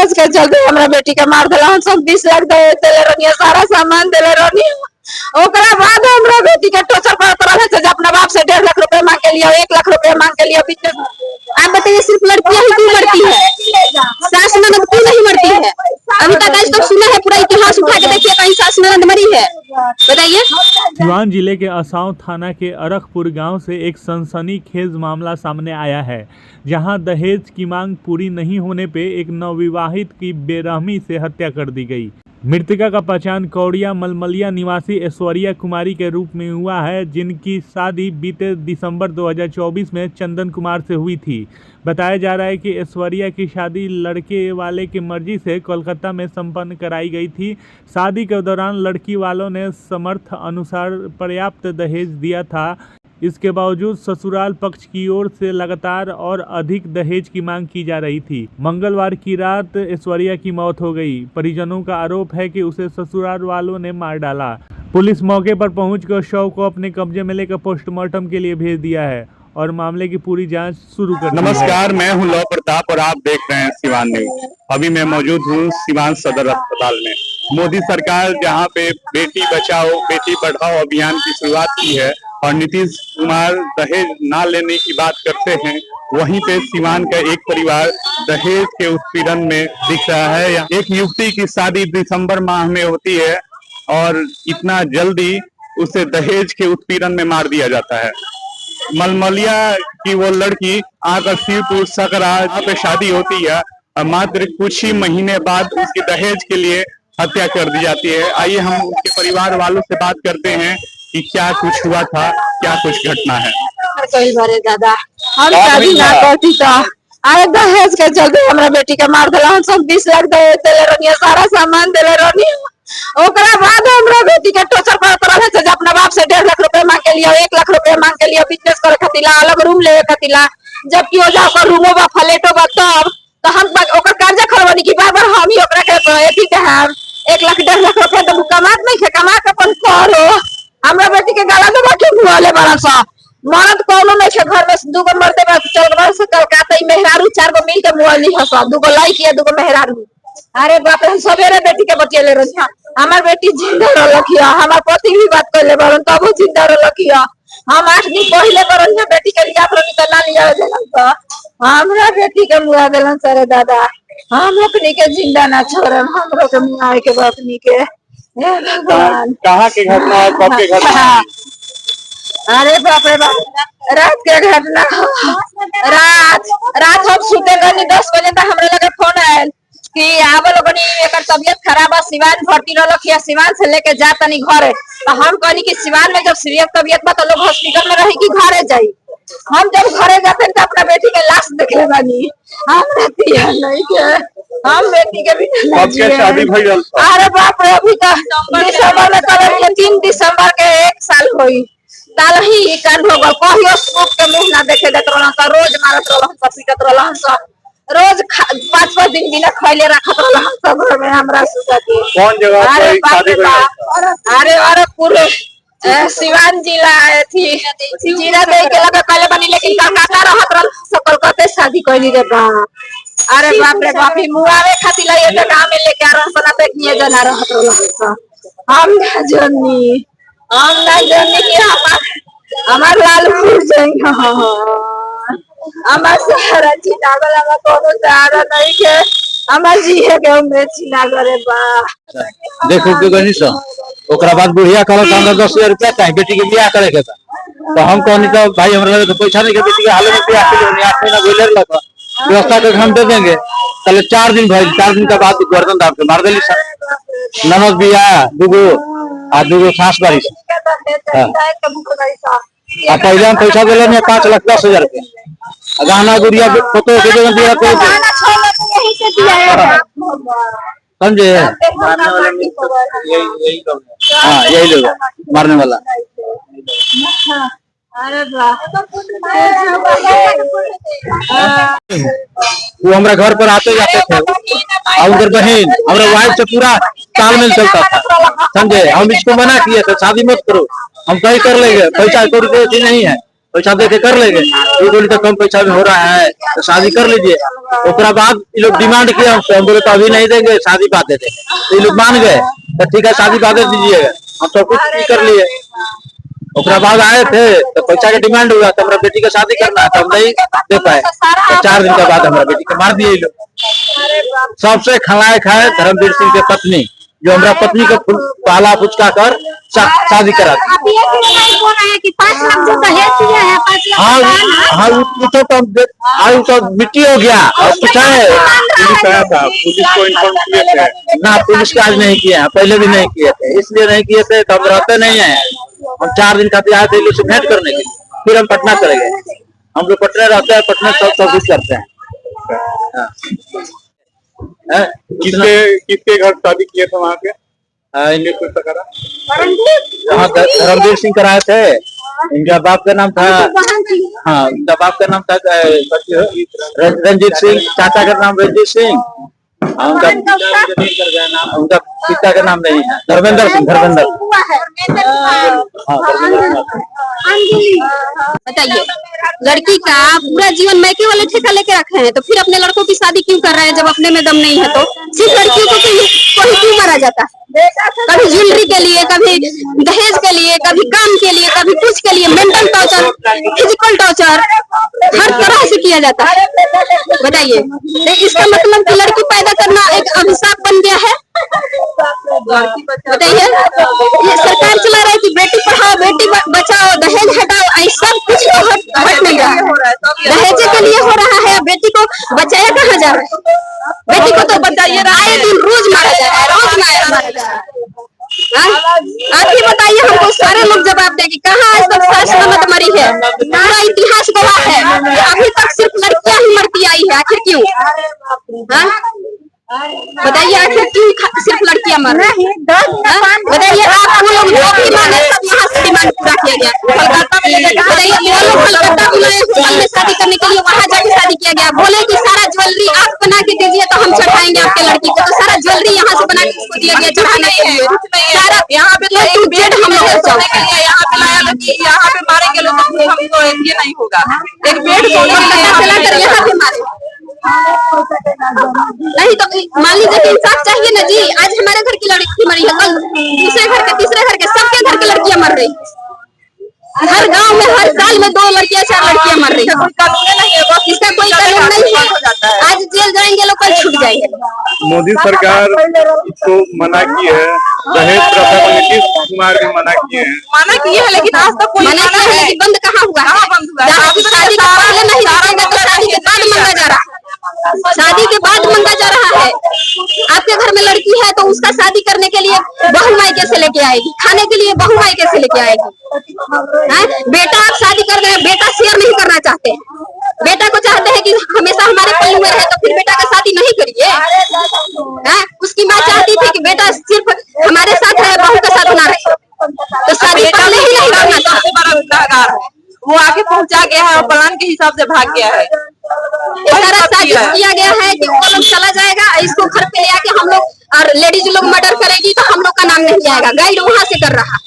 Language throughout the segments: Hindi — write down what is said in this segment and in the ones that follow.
दहेज के चलते हमरा बेटी के मार दिला। हम सब 20 लाख देले रहनी, सारा सामान देले रहनी। ओकरा बाद हमरा बेटी के टॉर्चर करत रहे थे, अपना बाप से 1.5 लाख रुपए मांग के लिया, 1 लाख रुपए मांग के लिया। आप बताइए, सिर्फ लड़कियां ही क्यों मरती है? सास ननद क्यों नहीं मरती है? अभी तक आज तक सुना है? पूरा इतिहास उठा के देखिए, कहीं सास ननद मरी है? बताइए। सिवान जिले के असांव थाना के अरखपुर गांव से एक सनसनीखेज मामला सामने आया है, जहां दहेज की मांग पूरी नहीं होने पे एक नवविवाहित की बेरहमी से हत्या कर दी गई। मृतका का पहचान कौड़िया मलमलिया निवासी ऐश्वर्या कुमारी के रूप में हुआ है, जिनकी शादी बीते दिसंबर 2024 में चंदन कुमार से हुई थी। बताया जा रहा है कि ऐश्वर्या की शादी लड़के वाले की मर्जी से कोलकाता में संपन्न कराई गई थी। शादी के दौरान लड़की वालों ने समर्थ अनुसार पर्याप्त दहेज दिया था। इसके बावजूद ससुराल पक्ष की ओर से लगातार और अधिक दहेज की मांग की जा रही थी। मंगलवार की रात ऐश्वर्या की मौत हो गई। परिजनों का आरोप है कि उसे ससुराल वालों ने मार डाला। पुलिस मौके पर पहुंचकर शव को अपने कब्जे में लेकर पोस्टमार्टम के लिए भेज दिया है और मामले की पूरी जांच शुरू कर दी है। नमस्कार, मैं हूं लौ प्रताप और आप देख रहे हैं सिवान न्यूज। अभी मैं मौजूद हूं सिवान सदर अस्पताल में। मोदी सरकार जहां पे बेटी बचाओ बेटी पढ़ाओ अभियान की शुरुआत की है और नीतीश कुमार दहेज ना लेने की बात करते हैं, वहीं पे सिवान का एक परिवार दहेज के उत्पीड़न में दिख रहा है। एक युवती की शादी दिसंबर माह में होती है और इतना जल्दी उसे दहेज के उत्पीड़न में मार दिया जाता है। मलमलिया की वो लड़की आकर शिवपुर सकरा पे शादी होती है और मात्र कुछ ही महीने बाद उसकी दहेज के लिए हत्या कर दी जाती है। आइए हम उनके परिवार वालों से बात करते हैं कि क्या कुछ हुआ था, क्या कुछ घटना है। दादा, हम शादी ना करती तो अरे दहेज के चलते हमरा बेटी के मार दिला। हम सब 20 लाख देले रहनी, सारा सामान देले रहनी। ओकरा बाद हमरा बेटी के टॉर्चर करत रहे थे, अपना बाप से 1.5 लाख रुपए मांग के लिया, 1 लाख रुपए मांग के लिया। बिजनेस करे खातिर अलग रूम लेवे खातिर, जबकि ओ जा ओकर रूमो बा फ्लैटो बा, तब तो हम ओकर कर्जा खरवानी की बार हम ही ओकरा के एथी के हम 1 लाख 1.5 लाख रुपए तो कमात नहीं है, कमा के अपन करो। हमरा बेटी के गाला दबा के मुआले बड़ा सा मरद कोनो नहीं है घर में। 2 गो मरते बा, चल घर से कलकत्ता ही मेहरारू 4 गो मिल के मुआली हसा, 2 गो लाई किया, 2 गो मेहरारू। अरे बाप रे, सवेरे बेटी के बतियले रही। हमार बेटी जिंदा रखिया, हमार पति भी बात करले बरन तब जिंदा रखिया। हम 8 दिन पहले करन बेटी के लिया रही तो ना लिया देलन, तो हमरा बेटी के मुआ देलन। सरे दादा, हम अपनी के जिंदा ना छोड़न, हमरो के मुआ के अपनी के। हे भगवान, कहाँ के घटना है, कब के घटना है? अरे बाप रे बाप, रात के घटना। रात हम सुते गनी 10 बजे तक हमरे लगे फोन आयल कि आवल बनी एकर तबीयत खराब है, सिवान भर्ती रखिया, सिवान से लेके जा तनी घरे। तो हम कहनी कि सिवान में जब सीरियस तबीयत बा तो लोग हॉस्पिटल में रही कि घरे जाई। हम जब घरे जाते तो अपना बेटी के लाश देखले बानी। हम रहती है नहीं के, हम बेटी के भी शादी भइल। अरे बाप रे, अभी तो दिसंबर में करे 3 दिसंबर के 1 साल होई। ताल ही कांड हो गल, कहियो सूप के मुंह ना देखे देत रहलन, तो रोज मारत रहलन, पीटत रहलन, सब रोज 5-5 दिन बिना खैले रखत रहलन सब घर में हमरा सुता के। कौन जगह पर शादी भइल? अरे पूरे सिवान जिला थी, जिला दे के लगा पहले बनी, लेकिन कलकत्ता रहत रहल, सब कलकत्ते शादी कइली रे बा। अरे बाप रे बाप, ही मुआवे खातिर लइए के गांव में लेके आरन सना पे निये जना रहत रहल। हम ना जनी कि हमार लाल फूल जाई। हमार सहारा चिनागल, हमार कोनो सहारा नहीं के, हमार जीए के उम्र चिनागरे बा। देखो के गनी सो ओकरा बाद बुढ़िया कहल हमरा 10,000 रुपया चाहिए बेटी के बियाह करे के था। तो हम कहनी तो भाई हमरा लगे तो पैसा नहीं के, बेटी के हाल में बियाह के लिए 8 महीना बोले लगा व्यवस्था करके हम दे देंगे। कल 4 दिन भइल, 4 दिन के बाद गर्दन दाब के मार देली सर। ननद बियाह 2 गो आ 2 गो सास बारी। आ पहले हम पैसा देले ने 5,10,000 रुपया, गहना गुड़िया फोटो के जगह दिया तो समझे। हाँ, यही लोग मारने वाला। वो हमारे घर पर आते जाते थे और उनकर बहन हमारे वाइफ से पूरा तालमेल चलता था, समझे। हम इसको मना किए थे शादी मत करो, हम कहीं कर लेंगे, पैसा कोई नहीं है, पैसा दे के कर लेंगे, ये बोली तो कम पैसा में हो रहा है तो शादी कर लीजिए। उसके बाद ये लोग डिमांड किया हमसे, हम बोले तो अभी नहीं देंगे, शादी बाद दे देंगे। तो ये लोग मान गए, तो ठीक है शादी बाद दे दीजिएगा। हम सब कुछ भी कर लिए। उसके बाद आए थे तो पैसा का डिमांड हुआ, तो हमारा बेटी का शादी करना है, तो हम नहीं दे पाए। तो 4 दिन के बाद हमारा बेटी को मार दिए लोग। सबसे खलायक है धर्मवीर सिंह की पत्नी, जो हमारा पत्नी को पाला पुचका कर शादी करा दी। आप ये क्यों नहीं बोल रहे हैं कि 5 लाख जो दहेज दिए हैं, 5 लाख हाँ वो तो मिट्टी हो गया। और कुछ है पुलिस आया था, पुलिस को इन्फॉर्म किए थे ना, पुलिस का आज नहीं किए हैं, पहले भी नहीं किए थे, इसलिए नहीं किए थे तो हम रहते नहीं है। हम 4 दिन खातिर आए थे लोग से भेंट करने के लिए, फिर हम पटना चले गए। हम लोग पटना रहते हैं, पटना सब कुछ करते हैं। किसके घर शादी किए थे वहाँ पे? कुछ पता करा? हाँ धर्मवीर सिंह कराए थे। इनका बाप का नाम था, हाँ इनका बाप का नाम था रंजीत सिंह, चाचा का नाम रंजीत सिंह। उनका पिता का नाम नहीं है, धर्मेंद्र सिंह। बताइए, लड़की का पूरा जीवन मैके वाले ठेका लेके रखे हैं, तो फिर अपने लड़कों की शादी क्यों कर रहे हैं जब अपने में दम नहीं है? तो सिर्फ लड़कियों को क्यों मारा जाता है? कभी ज्वेलरी के लिए, कभी दहेज के लिए, कभी काम के लिए, कभी कुछ के लिए, मेंटल टॉर्चर, फिजिकल टॉर्चर, हर तरह से किया जाता है। बताइए, इसका मतलब कि लड़की पैदा करना एक अभिशाप बन गया है? बताइए, ये सरकार चला रहा है कि बेटी पढ़ाओ, बेटी बचाओ, दहेज हटाओ, ऐसा कुछ हट नहीं रहा है। दहेज के लिए हो रहा है, बेटी को बचाया कहाँ जा रहा है? बेटी को तो बताइए, आए दिन रोज मारा जा रहा है, रोज मारा जा रहा है। आप ही बताइए हमको, सारे लोग जवाब देंगे। कहाँ आज तक शासन मत मरी है? पूरा इतिहास गवाह है कि अभी तक सिर्फ लड़कियां ही मरती आई है। आखिर क्यों? बताइए, आखिर क्यों सिर्फ लड़कियां मर रही हैं? बताइए, आप लोग जो भी मांगे सब यहाँ से डिमांड पूरा किया गया। कलकत्ता में बताइए, वो लोग कलकत्ता बुलाए होटल में शादी करने के लिए, वहाँ जाके शादी किया गया। बोले कि सारा ज्वेलरी आप बना के दीजिए तो हम चढ़ाएंगे आपके लड़की को। तो सारा ज्वेलरी यहाँ से बना के उसको दिया गया चढ़ाने के लिए। सारा यहाँ पे तो बेड हम लोग यहाँ पे लाया, यहाँ पे मारेंगे लोग तो हमको ये नहीं होगा। एक बेड चलाकर यहाँ पे मारे नहीं तो मान लीजिए कि इंसाफ चाहिए ना जी। आज हमारे घर की लड़की मरी है, कल दूसरे घर के, तीसरे घर के, सबके घर की लड़कियां मर रही। हर गांव में हर साल में 2 लड़कियां 4 लड़कियां मर रही है। इसका कोई कानून नहीं है। आज जेल जाएंगे लोग, कल छूट जाएंगे। मोदी सरकार इसको मना की है, दहेज प्रथा को नीतीश कुमार भी मना किए हैं। मना किए हैं, लेकिन आज तक कोई मना किया है, बंद कहाँ हुआ है? शादी के पहले नहीं मांगेगा तो शादी के बाद मांगा जा रहा है। शादी के बाद मांगा जा रहा है। आपके घर में लड़की है तो उसका शादी करने के लिए बहू मायके से लेके आएगी, खाने के लिए बहू मायके से लेके आएगी। बेटा आप शादी कर रहे हैं, बेटा शेयर नहीं करना चाहते हैं। बेटा को चाहते हैं कि हमेशा हमारे पल्लू में रहे, तो फिर बेटा का शादी नहीं करिए। उसकी माँ चाहती थी कि बेटा सिर्फ हमारे साथ रहे, बहू के साथ ना रहे, तो शादी पहले ही नहीं करना था। वो आगे पहुंचा गया है और प्लान के हिसाब से भाग गया है। सारा साजिश किया गया है कि वो लोग चला जाएगा, इसको घर पे ले आके हम लोग और लेडीज लोग मर्डर करेगी तो हम लोग का नाम नहीं आएगा। गाइड वहाँ से कर रहा,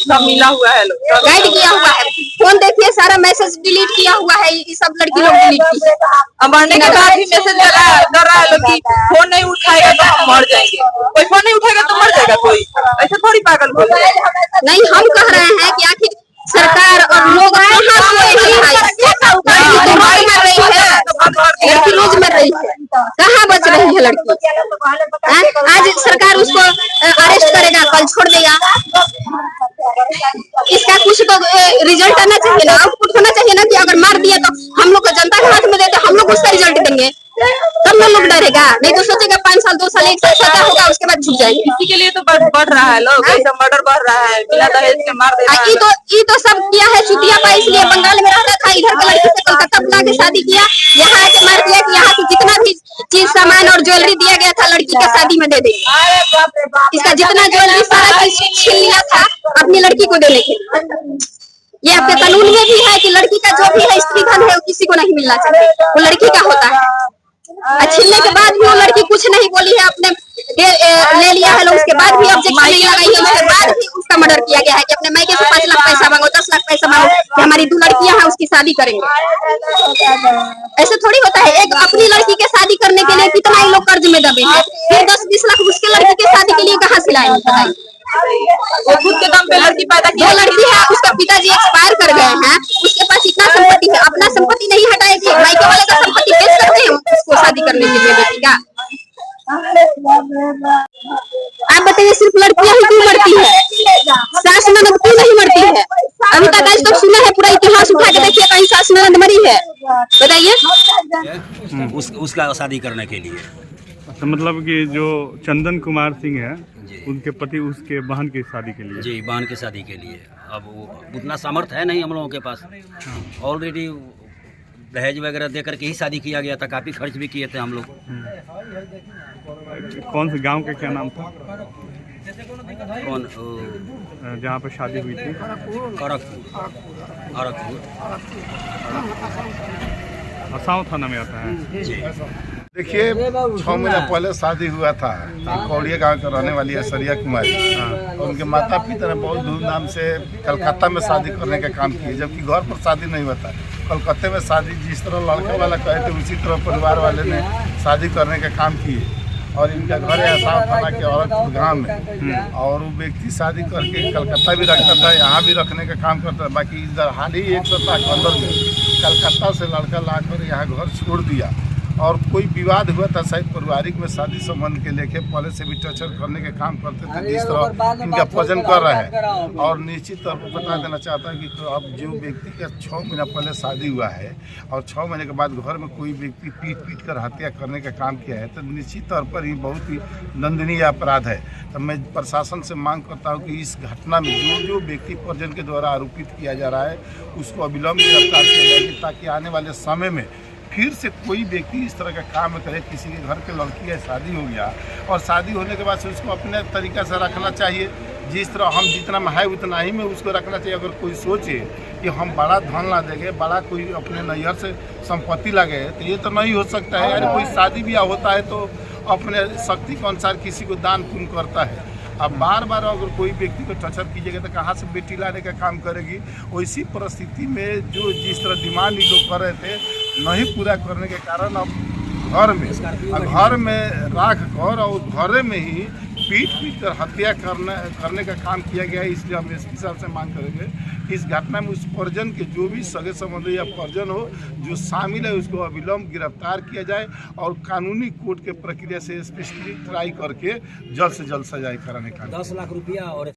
सब मिला हुआ है, गाइड किया हुआ है। फोन देखिए, सारा मैसेज डिलीट किया हुआ है, ये सब लड़की लोग डिलीट की। अब मरने के बाद भी मैसेज कर रहा है लोग कि फोन नहीं उठाएगा तो हम मर जाएंगे। कोई फोन नहीं उठाएगा तो मर जाएगा कोई? ऐसा थोड़ी पागल बोल रहे हैं। नहीं, हम कह रहे हैं कि आखिर सरकार और लोग कहाँ लड़की रोज मर रही है, कहाँ बच रही है लड़की? आज सरकार उसको अरेस्ट करेगा, कल छोड़ देगा। इसका कुछ तो रिजल्ट आना चाहिए ना, आउटपुट होना चाहिए ना कि अगर मार दिया तो हम लोग को जनता के हाथ में देते, हम लोग उसका रिजल्ट देंगे, तब ना लोग डरेगा। नहीं तो सोचेगा 5 साल 2 साल 1 साल सजा होगा, उसके बाद छूट जाएंगे। इसी के लिए तो बढ़ रहा है, लोग ऐसा मर्डर बढ़ रहा है, बिना दहेज के मार दे रहा है। ये तो सब किया है सुतिया पा, इसलिए बंगाल में रहता था, इधर के लड़की से कलकत्ता बुला के शादी किया, यहाँ आके मार दिया कि यहाँ से जितना भी चीज सामान और ज्वेलरी दिया गया था लड़की का शादी में दे दे। इसका जितना ज्वेलरी सारा चीज छीन लिया था अपनी लड़की को देने के लिए। ये आपके कानून में भी है कि लड़की का जो भी है स्त्री धन है वो किसी को नहीं मिलना चाहिए, वो लड़की का होता है। छीनने के बाद भी वो लड़की कुछ नहीं बोली है, अपने ले लिया है लोग, उसके बाद भी ऑब्जेक्शन नहीं लगाई है, उसके बाद भी उसका मर्डर किया गया है कि अपने मायके से 5 लाख पैसा मांगो, 10 लाख पैसा मांगो कि हमारी 2 लड़कियां हैं उसकी शादी करेंगे। ऐसे थोड़ी होता है। एक अपनी लड़की के शादी करने के लिए कितना ही लोग कर्ज में दबे हैं, फिर 10-20 लाख उसके लड़की के शादी के लिए कहाँ से लाएंगे बताइए। वो खुद के दम पे लड़की पैदा जो लड़की है उसका पिताजी एक्सपायर कर गए हैं, उसके पास इतना संपत्ति है, अपना संपत्ति नहीं हटाएगी, मायके वाले का संपत्ति बेच सकते हैं उसको शादी करने के लिए बेटी का। आप बताइए सिर्फ लड़कियां ही क्यों मरती है, सास ननद क्यों नहीं मरती है? अभी तक आज तक सुना है, पूरा इतिहास उठा के देखिए कहीं सास ननद मरी है बताइए। उसका शादी करने के लिए। तो मतलब कि जो चंदन कुमार सिंह है उनके पति उसके बहन की शादी के लिए। जी, बहन की शादी के लिए। अब वो उतना सामर्थ्य है नहीं हम लोगों के पास, ऑलरेडी दहेज वगैरह दे करके ही शादी किया गया था, काफ़ी खर्च भी किए थे हम लोग। कौन से गांव का क्या नाम था? कौन? जहाँ पर शादी हुई थी? अरखपुर असांव थाना में आता है। जी। देखिए 6 महीना पहले शादी हुआ था, कौड़िया गांव के रहने वाली ऐश्वर्या कुमारी, और उनके माता पिता ने बहुत धूमधाम से कलकत्ता में शादी करने का काम किए, जबकि घर पर शादी नहीं होता। कलकत्ते में शादी जिस तरह लड़के वाला कहे थे उसी तरह परिवार वाले ने शादी करने का काम किए, और इनका घर है आसाम थाना के औरतपुर गाँव में। और वो व्यक्ति शादी करके कलकत्ता भी रखता था, यहाँ भी रखने का काम करता था। बाकी इधर हाल ही 1 सप्ताह के अंदर में कलकत्ता से लड़का लाकर यहाँ घर छोड़ दिया, और कोई विवाद हुआ था शायद पारिवारिक में शादी संबंध के लेके, पहले से भी टर्चर करने के काम करते थे जिस तरह इनका प्रजन कर रहे हैं। और निश्चित तौर पर बता देना चाहता है कि अब जो व्यक्ति का 6 महीना पहले शादी हुआ है और 6 महीने के बाद घर में कोई व्यक्ति पीट कर हत्या करने का काम किया है, तो निश्चित तौर पर ये बहुत ही दंडनीय अपराध है। तो मैं प्रशासन से मांग करता हूँ कि इस घटना में जो व्यक्ति प्रजन के द्वारा आरोपित किया जा रहा है उसको अविलंब गिरफ्तार किया जाएगी, ताकि आने वाले समय में फिर से कोई व्यक्ति इस तरह का काम करे। किसी के घर के लड़की है, शादी हो गया, और शादी होने के बाद से उसको अपने तरीक़ा से रखना चाहिए, जिस तरह हम जितना में है उतना ही में उसको रखना चाहिए। अगर कोई सोचे कि हम बड़ा धन ला देंगे, बड़ा कोई अपने नैहर से संपत्ति लगे, तो ये तो नहीं हो सकता है। यानी कोई शादी ब्याह होता है तो अपने शक्ति के अनुसार किसी को दान पुण्य करता है। अब बार बार अगर कोई व्यक्ति को टचर कीजिएगा तो कहाँ से बेटी लाने का काम करेगी। वैसी परिस्थिति में जो जिस तरह डिमांड ये लोग कर रहे थे नहीं पूरा करने के कारण अब घर में राख कर और घर में ही पीट कर हत्या करने का काम किया गया है। इसलिए हम एसपी साहब से मांग करेंगे कि इस घटना में उस परिजन के जो भी सगे संबंधी या परिजन हो जो शामिल है उसको अविलंब गिरफ्तार किया जाए, और कानूनी कोर्ट के प्रक्रिया से स्पेशली ट्राई करके जल्द से जल्द सजाए कराने का। 10 लाख रुपया और